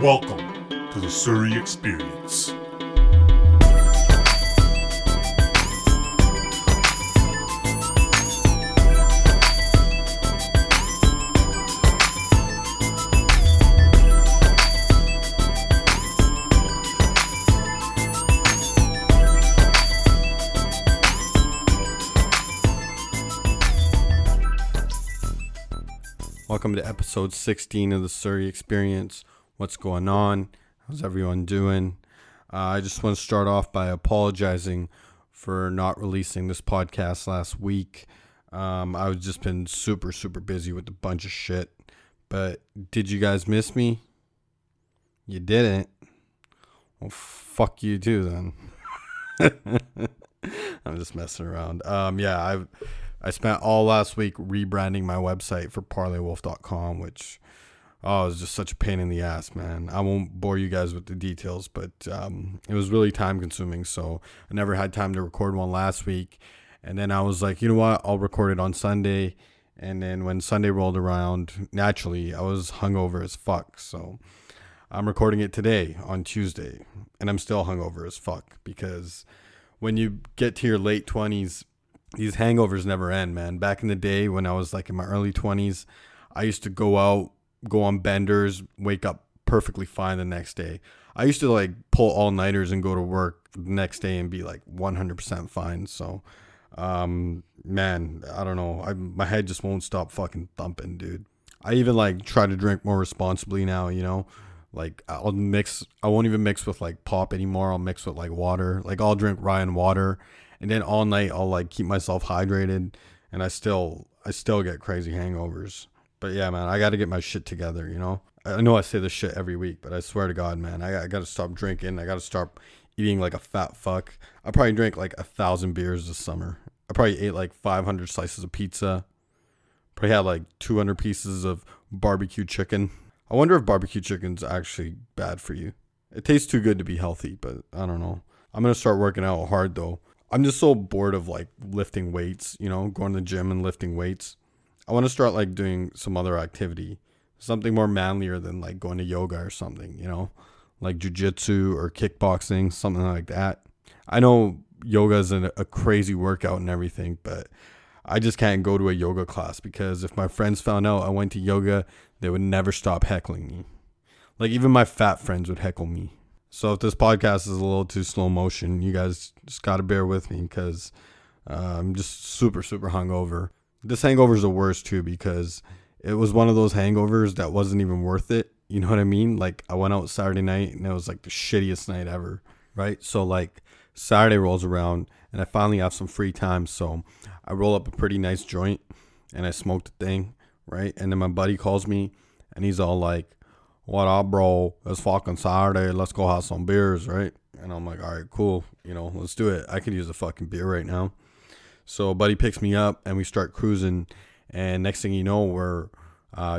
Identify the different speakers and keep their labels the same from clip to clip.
Speaker 1: Welcome to the Surrey Experience.
Speaker 2: Welcome to episode 16 of the Surrey Experience. What's going on? How's everyone doing? I just want to start off by apologizing for not releasing this podcast last week. I've just been super busy with a bunch of shit. But did you guys miss me? You didn't? Well, fuck you too then. I'm just messing around. I spent all last week rebranding my website for parleywolf.com, which was just such a pain in the ass, man. I won't bore you guys with the details, but it was really time consuming. So I never had time to record one last week. And then I was like, you know what? I'll record it on Sunday. And then when Sunday rolled around, naturally, I was hungover as fuck. So I'm recording it today on Tuesday. And I'm still hungover as fuck because when you get to your late 20s, these hangovers never end, man. Back in the day when I was like in my early 20s, I used to go out, go on benders, wake up perfectly fine the next day. I used to like pull all-nighters and go to work the next day and be like 100% fine. So, man, I don't know. My head just won't stop fucking thumping, dude. I even like try to drink more responsibly now, you know? Like I won't even mix with like pop anymore. I'll mix with like water. Like I'll drink rye and water. And then all night I'll like keep myself hydrated, and I still get crazy hangovers. But yeah, man, I got to get my shit together, you know? I know I say this shit every week, but I swear to God, man, I got to stop drinking. I got to stop eating like a fat fuck. I probably drank like 1,000 beers this summer. I probably ate like 500 slices of pizza. Probably had like 200 pieces of barbecue chicken. I wonder if barbecue chicken's actually bad for you. It tastes too good to be healthy, but I don't know. I'm going to start working out hard though. I'm just so bored of like lifting weights, you know, going to the gym and lifting weights. I want to start like doing some other activity, something more manlier than like going to yoga or something, you know, like jujitsu or kickboxing, something like that. I know yoga is a crazy workout and everything, but I just can't go to a yoga class because if my friends found out I went to yoga, they would never stop heckling me. Like even my fat friends would heckle me. So if this podcast is a little too slow motion, you guys just got to bear with me because I'm just super hungover. This hangover is the worst too because it was one of those hangovers that wasn't even worth it. You know what I mean? Like I went out Saturday night and it was like the shittiest night ever, right? So like Saturday rolls around and I finally have some free time. So I roll up a pretty nice joint and I smoke the thing, right? And then my buddy calls me and he's all like, "What up, bro? It's fucking Saturday. Let's go have some beers," right? And I'm like, all right, cool. You know, let's do it. I could use a fucking beer right now. So buddy picks me up and we start cruising. And next thing you know, we're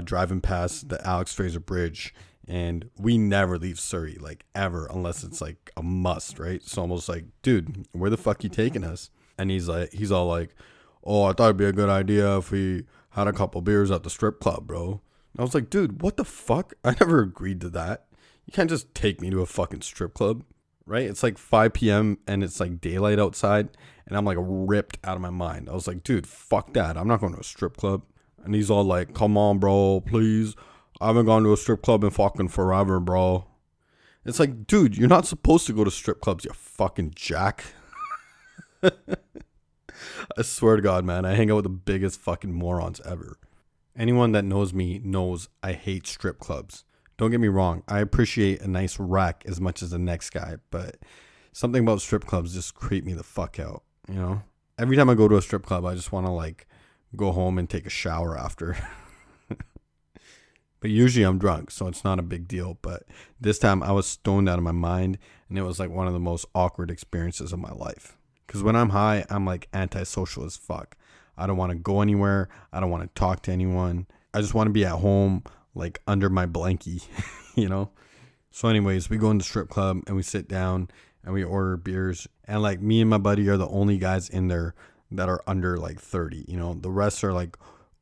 Speaker 2: driving past the Alex Fraser Bridge. And we never leave Surrey, like ever, unless it's like a must, right? So I'm almost like, dude, where the fuck you taking us? And he's all like, "Oh, I thought it'd be a good idea if we had a couple beers at the strip club, bro." I was like, dude, what the fuck? I never agreed to that. You can't just take me to a fucking strip club, right? It's like 5 p.m. and it's like daylight outside and I'm like ripped out of my mind. I was like, dude, fuck that. I'm not going to a strip club. And he's all like, "Come on, bro, please. I haven't gone to a strip club in fucking forever, bro." It's like, dude, you're not supposed to go to strip clubs, you fucking jack. I swear to God, man, I hang out with the biggest fucking morons ever. Anyone that knows me knows I hate strip clubs. Don't get me wrong. I appreciate a nice rack as much as the next guy, but something about strip clubs just creep me the fuck out, you know? Every time I go to a strip club, I just want to like go home and take a shower after. But usually I'm drunk, so it's not a big deal. But this time I was stoned out of my mind, and it was like one of the most awkward experiences of my life. Because when I'm high, I'm like antisocial as fuck. I don't want to go anywhere. I don't want to talk to anyone. I just want to be at home, like under my blankie, you know? So anyways, we go in the strip club and we sit down and we order beers. And like me and my buddy are the only guys in there that are under like 30, you know? The rest are like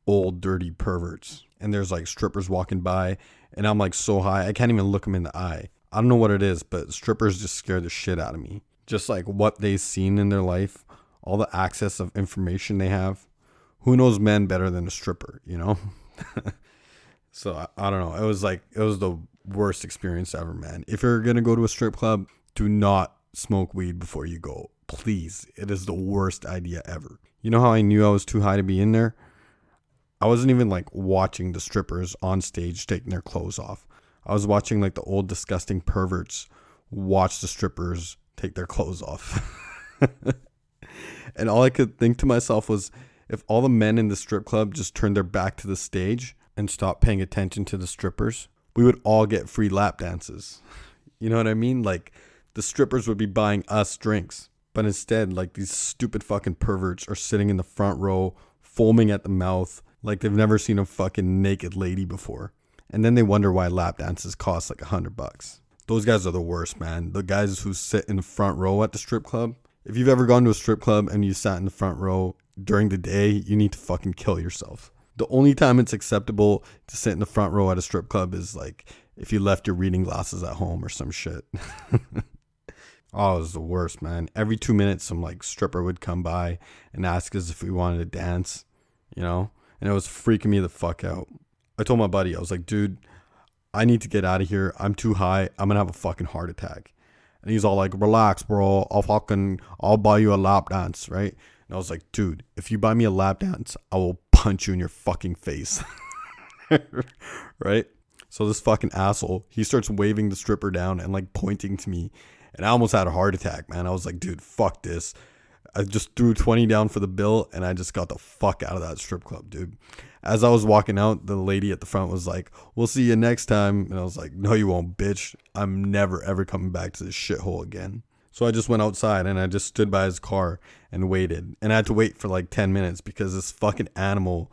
Speaker 2: old dirty perverts. And there's like strippers walking by, and I'm like so high I can't even look them in the eye. I don't know what it is, but strippers just scare the shit out of me. Just like what they've seen in their life, all the access of information they have. Who knows men better than a stripper, you know? So I don't know. It was the worst experience ever, man. If you're going to go to a strip club, do not smoke weed before you go. Please. It is the worst idea ever. You know how I knew I was too high to be in there? I wasn't even like watching the strippers on stage taking their clothes off. I was watching like the old disgusting perverts watch the strippers take their clothes off. And all I could think to myself was, if all the men in the strip club just turned their back to the stage and stopped paying attention to the strippers, we would all get free lap dances. You know what I mean? Like, the strippers would be buying us drinks. But instead, like, these stupid fucking perverts are sitting in the front row, foaming at the mouth, like they've never seen a fucking naked lady before. And then they wonder why lap dances cost like $100. Those guys are the worst, man. The guys who sit in the front row at the strip club. If you've ever gone to a strip club and you sat in the front row during the day, you need to fucking kill yourself. The only time it's acceptable to sit in the front row at a strip club is like if you left your reading glasses at home or some shit. Oh, it was the worst, man. Every 2 minutes, some like stripper would come by and ask us if we wanted to dance, you know? And it was freaking me the fuck out. I told my buddy, I was like, dude, I need to get out of here. I'm too high. I'm going to have a fucking heart attack. And he's all like, relax, bro. I'll buy you a lap dance, right? And I was like, dude, if you buy me a lap dance, I will punch you in your fucking face. Right? So this fucking asshole, he starts waving the stripper down and like pointing to me. And I almost had a heart attack, man. I was like, dude, fuck this. I just threw 20 down for the bill and I just got the fuck out of that strip club, dude. As I was walking out, the lady at the front was like, we'll see you next time. And I was like, no, you won't, bitch. I'm never, ever coming back to this shithole again. So I just went outside and I just stood by his car and waited. And I had to wait for like 10 minutes because this fucking animal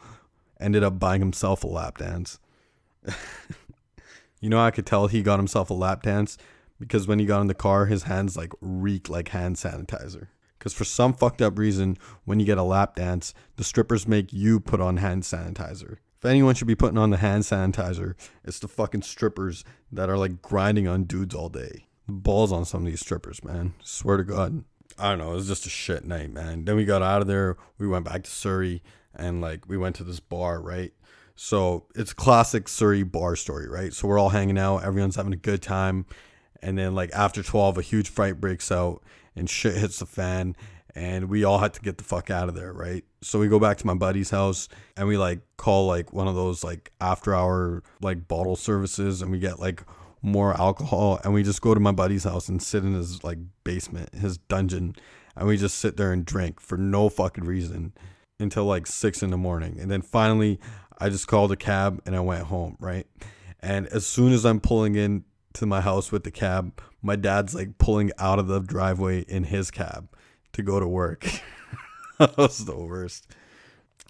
Speaker 2: ended up buying himself a lap dance. You know, I could tell he got himself a lap dance because when he got in the car, his hands like reeked like hand sanitizer. Because for some fucked up reason, when you get a lap dance, the strippers make you put on hand sanitizer. If anyone should be putting on the hand sanitizer, it's the fucking strippers that are like grinding on dudes all day. The balls on some of these strippers, man. Swear to God. I don't know. It was just a shit night, man. Then we got out of there. We went back to Surrey and like we went to this bar, right? So it's a classic Surrey bar story, right? So we're all hanging out. Everyone's having a good time. And then like after 12, a huge fight breaks out and shit hits the fan and we all had to get the fuck out of there, right? So we go back to my buddy's house and we like call like one of those like after hour like bottle services and we get like more alcohol and we just go to my buddy's house and sit in his like basement, his dungeon, and we just sit there and drink for no fucking reason until like 6 a.m. And then finally I just called a cab and I went home, right? And as soon as I'm pulling in to my house with the cab, my dad's like pulling out of the driveway in his cab to go to work. That was the worst,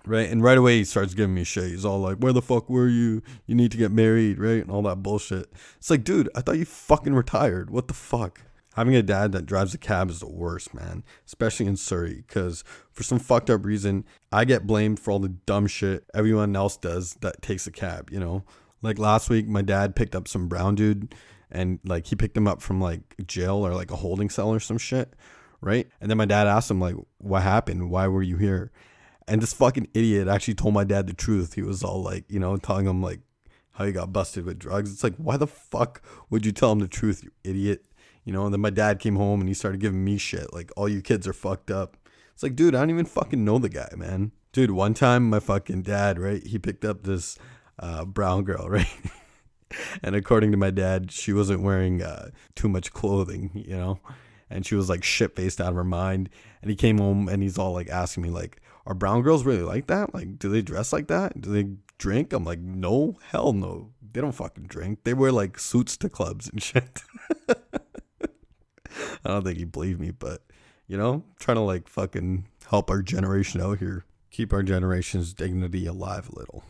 Speaker 2: right? And right away he starts giving me shit. He's all like, where the fuck were you? You need to get married, right? And all that bullshit. It's like, dude, I thought you fucking retired. What the fuck? Having a dad that drives a cab is the worst, man, especially in Surrey, because for some fucked up reason I get blamed for all the dumb shit everyone else does that takes a cab, you know? Like last week, my dad picked up some brown dude and like he picked him up from like jail or like a holding cell or some shit, right? And then my dad asked him like, what happened? Why were you here? And this fucking idiot actually told my dad the truth. He was all like, you know, telling him like how he got busted with drugs. It's like, why the fuck would you tell him the truth, you idiot? You know, and then my dad came home and he started giving me shit. Like, all you kids are fucked up. It's like, dude, I don't even fucking know the guy, man. Dude, one time my fucking dad, right? He picked up this brown girl, right? And according to my dad, she wasn't wearing too much clothing, you know? And she was like shit-faced out of her mind. And he came home and he's all like asking me like, are brown girls really like that? Like, do they dress like that? Do they drink? I'm like, no, hell no. They don't fucking drink. They wear like suits to clubs and shit. I don't think he believed me, but you know, trying to like fucking help our generation out here. Keep our generation's dignity alive a little.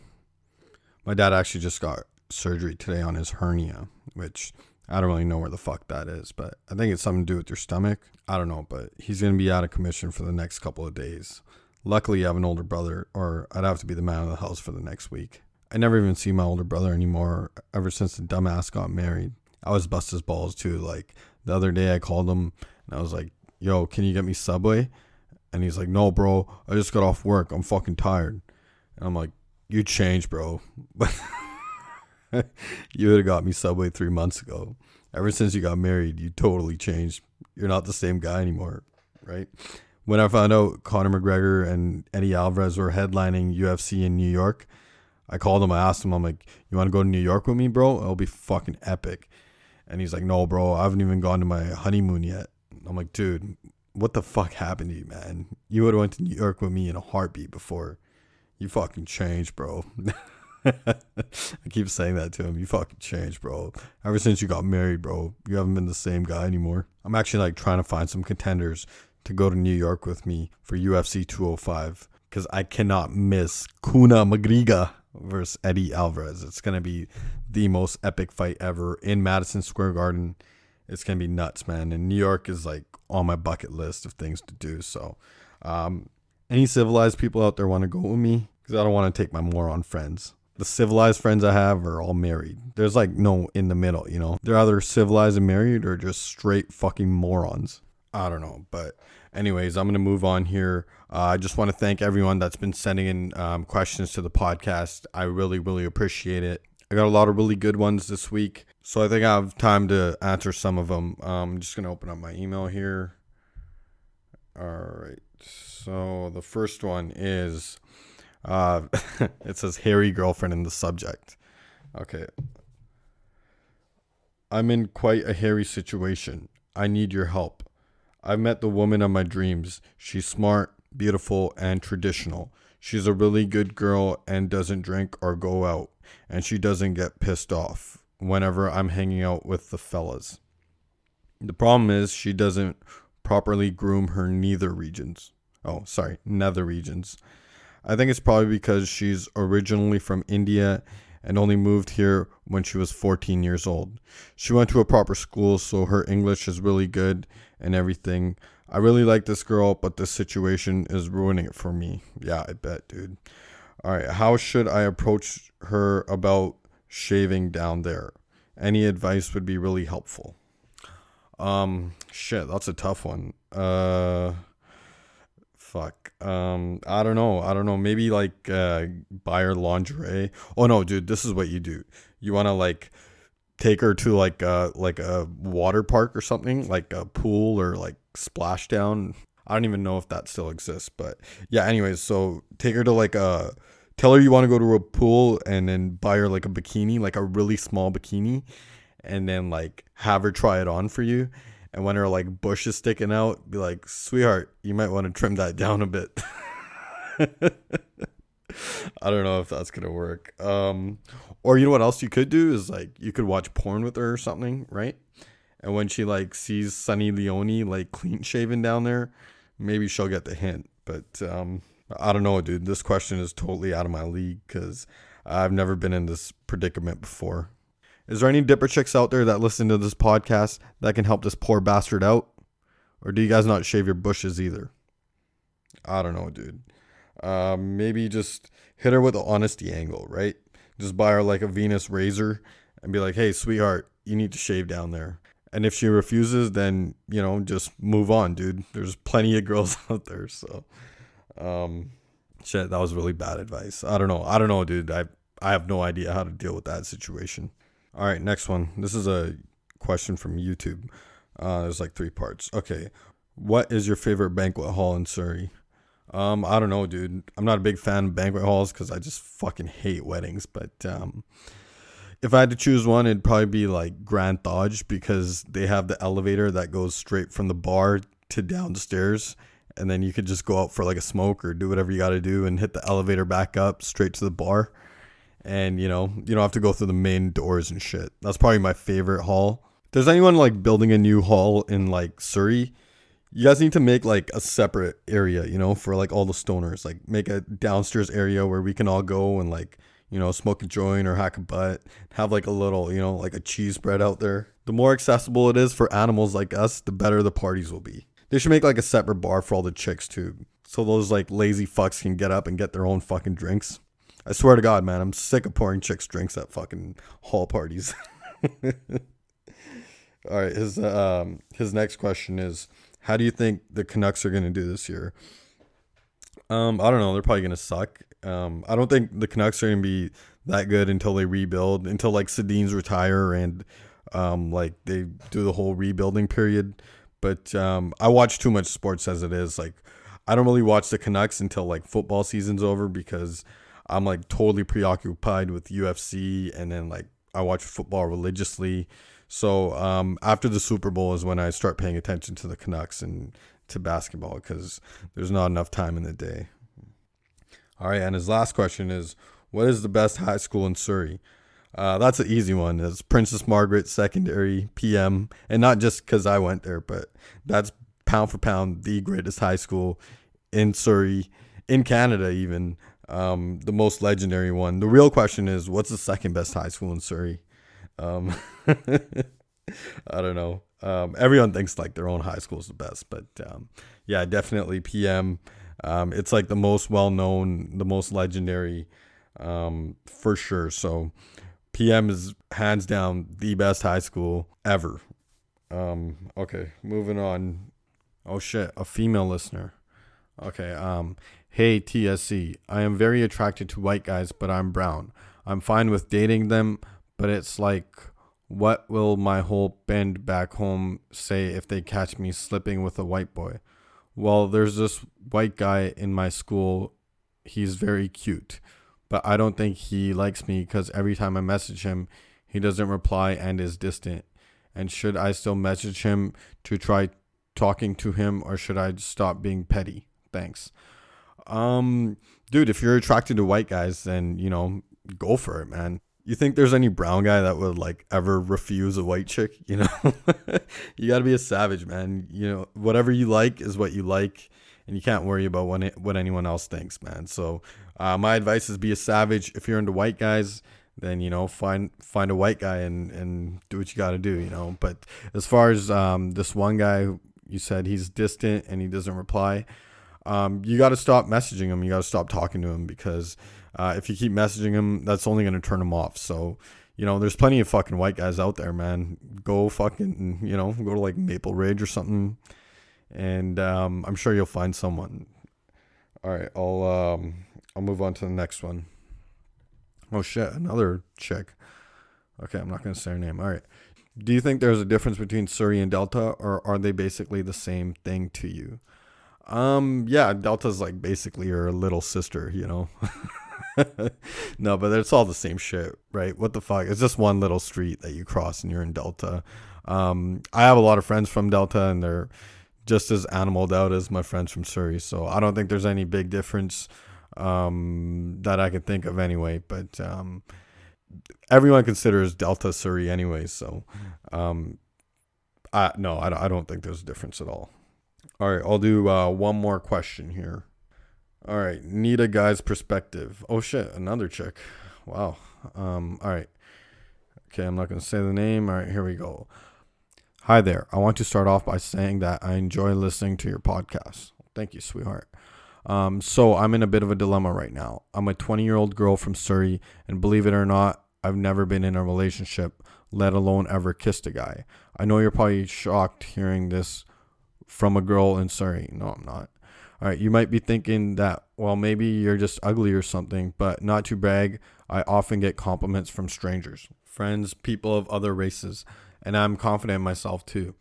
Speaker 2: My dad actually just got surgery today on his hernia, which I don't really know where the fuck that is, but I think it's something to do with your stomach. I don't know, but he's going to be out of commission for the next couple of days. Luckily, I have an older brother, or I'd have to be the man of the house for the next week. I never even see my older brother anymore ever since the dumbass got married. I was bust his balls too. Like the other day I called him and I was like, yo, can you get me Subway? And he's like, no, bro, I just got off work. I'm fucking tired. And I'm like, you changed, bro. You would have got me Subway 3 months ago. Ever since you got married, you totally changed. You're not the same guy anymore, right? When I found out Conor McGregor and Eddie Alvarez were headlining UFC in New York, I called him. I asked him, I'm like, you want to go to New York with me, bro? It'll be fucking epic. And he's like, no, bro, I haven't even gone to my honeymoon yet. I'm like, dude, what the fuck happened to you, man? You would have went to New York with me in a heartbeat before. You fucking changed, bro. I keep saying that to him. You fucking changed, bro. Ever since you got married, bro, you haven't been the same guy anymore. I'm actually like trying to find some contenders to go to New York with me for UFC 205 because I cannot miss Conor McGregor versus Eddie Alvarez. It's going to be the most epic fight ever in Madison Square Garden. It's going to be nuts, man. And New York is like on my bucket list of things to do. So any civilized people out there want to go with me? Because I don't want to take my moron friends. The civilized friends I have are all married. There's like no in the middle, you know. They're either civilized and married or just straight fucking morons. I don't know. But anyways, I'm going to move on here. I just want to thank everyone that's been sending in questions to the podcast. I really, really appreciate it. I got a lot of really good ones this week. So I think I have time to answer some of them. I'm just going to open up my email here. All right. So the first one is... it says hairy girlfriend in the subject. Okay. I'm in quite a hairy situation. I need your help. I've met the woman of my dreams. She's smart, beautiful, and traditional. She's a really good girl and doesn't drink or go out. And she doesn't get pissed off whenever I'm hanging out with the fellas. The problem is she doesn't properly groom her nether regions. I think it's probably because she's originally from India and only moved here when she was 14 years old. She went to a proper school, so her English is really good and everything. I really like this girl, but this situation is ruining it for me. Yeah, I bet, dude. All right, how should I approach her about shaving down there? Any advice would be really helpful. Shit, that's a tough one. Fuck. I don't know. Maybe like buy her lingerie. Oh no, dude, this is what you do. You want to like take her to like a water park or something, like a pool or like splashdown. I don't even know if that still exists, but yeah, anyways, so take her to tell her you want to go to a pool and then buy her like a bikini, like a really small bikini, and then like have her try it on for you. And when her like bush is sticking out, be like, sweetheart, you might want to trim that down a bit. I don't know if that's going to work. Or you know what else you could do is like, you could watch porn with her or something, right? And when she like sees Sunny Leone like clean shaven down there, maybe she'll get the hint. But I don't know, dude. This question is totally out of my league because I've never been in this predicament before. Is there any dipper chicks out there that listen to this podcast that can help this poor bastard out? Or do you guys not shave your bushes either? I don't know, dude. Maybe just hit her with the honesty angle, right? Just buy her like a Venus razor and be like, hey, sweetheart, you need to shave down there. And if she refuses, then, you know, just move on, dude. There's plenty of girls out there. So, shit, that was really bad advice. I don't know, dude. I have no idea how to deal with that situation. All right, next one. This is a question from YouTube. There's like 3 parts. Okay. What is your favorite banquet hall in Surrey? I don't know, dude. I'm not a big fan of banquet halls because I just fucking hate weddings. But if I had to choose one, it'd probably be like Grand Lodge because they have the elevator that goes straight from the bar to downstairs. And then you could just go out for like a smoke or do whatever you got to do and hit the elevator back up straight to the bar. And, you know, you don't have to go through the main doors and shit. That's probably my favorite hall. If there's anyone like building a new hall in like Surrey, you guys need to make like a separate area, you know, for like all the stoners. Like make a downstairs area where we can all go and like, you know, smoke a joint or hack a butt. Have like a little, you know, like a cheese spread out there. The more accessible it is for animals like us, the better the parties will be. They should make like a separate bar for all the chicks too. so those like lazy fucks can get up and get their own fucking drinks. I swear to God, man, I'm sick of pouring chicks drinks at fucking hall parties. All right, his next question is, how do you think the Canucks are gonna do this year? I don't know. They're probably gonna suck. I don't think the Canucks are gonna be that good until they rebuild, until like Sedin's retire and like they do the whole rebuilding period. But I watch too much sports as it is. Like I don't really watch the Canucks until like football season's over because I'm like totally preoccupied with UFC, and then like I watch football religiously. So after the Super Bowl is when I start paying attention to the Canucks and to basketball because there's not enough time in the day. All right, and his last question is, what is the best high school in Surrey? That's an easy one. It's Princess Margaret Secondary, PM, and not just because I went there, but that's pound for pound the greatest high school in Surrey, in Canada even, the most legendary one. The real question is, what's the second best high school in Surrey? I don't know. Everyone thinks like their own high school is the best, but yeah, definitely PM. It's like the most well-known, the most legendary, for sure. So PM is hands down the best high school ever. Okay, moving on. Oh shit, a female listener. Okay, hey TSC, I am very attracted to white guys, but I'm brown. I'm fine with dating them, but it's like, what will my whole band back home say if they catch me slipping with a white boy? Well, there's this white guy in my school. He's very cute, but I don't think he likes me because every time I message him, he doesn't reply and is distant. And should I still message him to try talking to him, or should I stop being petty? Thanks. Dude, if you're attracted to white guys, then, you know, go for it, man. You think there's any brown guy that would like ever refuse a white chick? You know, you got to be a savage, man. You know, whatever you like is what you like, and you can't worry about what anyone else thinks, man. So my advice is be a savage. If you're into white guys, then, you know, find a white guy and do what you got to do, you know. But as far as this one guy, you said he's distant and he doesn't reply. You got to stop messaging him. You got to stop talking to him because if you keep messaging him, that's only going to turn him off. So, you know, there's plenty of fucking white guys out there, man. Go fucking, you know, go to like Maple Ridge or something, and I'm sure you'll find someone. All right, I'll move on to the next one. Oh shit, another chick. Okay, I'm not going to say her name. All right. Do you think there's a difference between Surrey and Delta, or are they basically the same thing to you? Yeah, Delta's like basically your little sister, you know. No, but it's all the same shit, right? What the fuck? It's just one little street that you cross and you're in Delta. I have a lot of friends from Delta, and they're just as animaled out as my friends from Surrey. So I don't think there's any big difference that I can think of anyway. But everyone considers Delta Surrey anyway. So I don't think there's a difference at all. All right, I'll do one more question here. All right, need a guy's perspective. Oh shit, another chick. Wow. All right. Okay, I'm not going to say the name. All right, here we go. Hi there. I want to start off by saying that I enjoy listening to your podcast. Thank you, sweetheart. So I'm in a bit of a dilemma right now. I'm a 20-year-old girl from Surrey, and believe it or not, I've never been in a relationship, let alone ever kissed a guy. I know you're probably shocked hearing this from a girl in Surrey. No, I'm not. All right, you might be thinking that, well, maybe you're just ugly or something, but not to brag, I often get compliments from strangers, friends, people of other races, and I'm confident in myself too.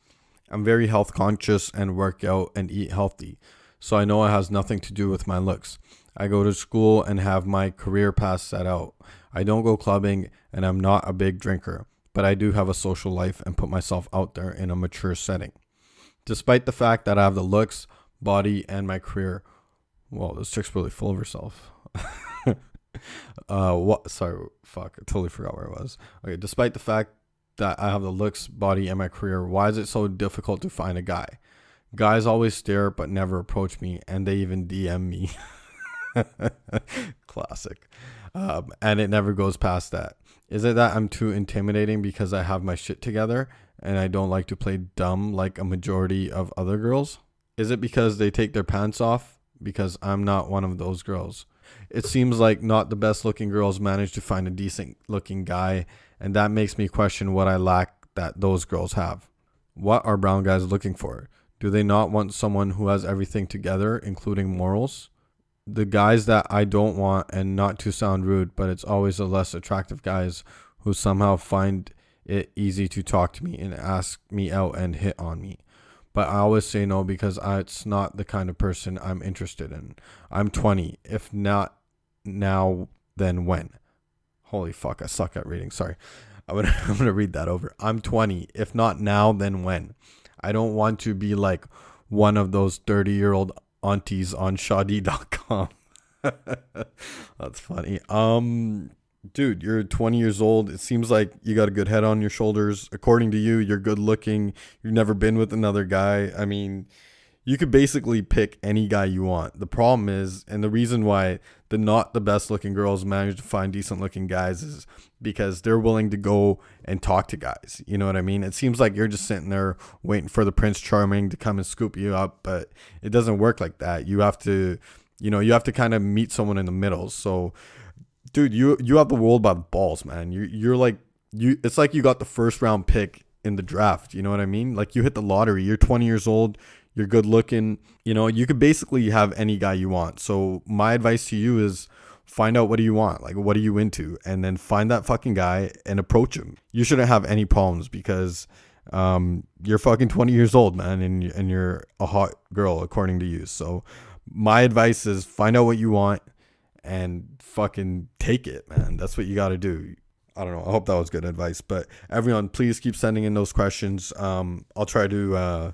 Speaker 2: I'm very health conscious and work out and eat healthy, so I know it has nothing to do with my looks. I go to school and have my career path set out. I don't go clubbing, and I'm not a big drinker, but I do have a social life and put myself out there in a mature setting. Despite the fact that I have the looks, body, and my career. Well, this chick's really full of herself. Sorry, fuck. I totally forgot where I was. Okay, despite the fact that I have the looks, body, and my career, why is it so difficult to find a guy? Guys always stare but never approach me, and they even DM me. Classic. And it never goes past that. Is it that I'm too intimidating because I have my shit together and I don't like to play dumb like a majority of other girls? Is it because they take their pants off because I'm not one of those girls. It seems like not the best looking girls manage to find a decent looking guy, and that makes me question what I lack that those girls have. What are brown guys looking for? Do they not want someone who has everything together, including morals? The guys that I don't want, and not to sound rude, but it's always the less attractive guys who somehow find it easy to talk to me and ask me out and hit on me. But I always say no because it's not the kind of person I'm interested in. I'm 20. If not now, then when? Holy fuck, I suck at reading. Sorry. I'm gonna read that over. I'm 20. If not now, then when? I don't want to be like one of those 30-year-old aunties on Shadi.com. That's funny. Dude, you're 20 years old. It seems like you got a good head on your shoulders. According to you, you're good looking. You've never been with another guy. I mean, you could basically pick any guy you want. The problem is, and the reason why the not the best looking girls manage to find decent looking guys is because they're willing to go and talk to guys. You know what I mean? It seems like you're just sitting there waiting for the Prince Charming to come and scoop you up, but it doesn't work like that. You have to, you have to kind of meet someone in the middle. So, dude, you have the world by the balls, man. You're like it's like you got the first round pick in the draft. You know what I mean? Like you hit the lottery. You're 20 years old. You're good looking. You could basically have any guy you want. So my advice to you is find out what do you want, like what are you into, and then find that fucking guy and approach him. You shouldn't have any problems because you're fucking 20 years old, man, and you're a hot girl according to you. So my advice is find out what you want and fucking take it, man. That's what you got to do. I don't know. I hope that was good advice. But everyone, please keep sending in those questions. I'll try to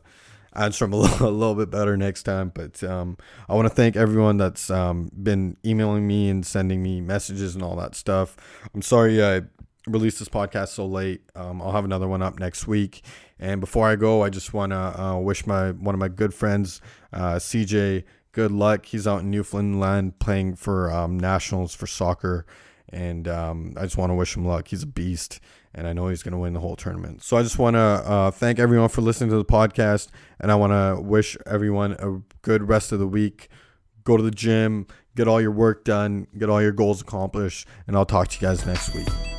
Speaker 2: answer them a little bit better next time. But I want to thank everyone that's been emailing me and sending me messages and all that stuff. I'm sorry I released this podcast so late. I'll have another one up next week. And before I go, I just want to wish one of my good friends, CJ, good luck. He's out in Newfoundland playing for nationals for soccer. And I just want to wish him luck. He's a beast. And I know he's going to win the whole tournament. So I just want to thank everyone for listening to the podcast. And I want to wish everyone a good rest of the week. Go to the gym. Get all your work done. Get all your goals accomplished. And I'll talk to you guys next week.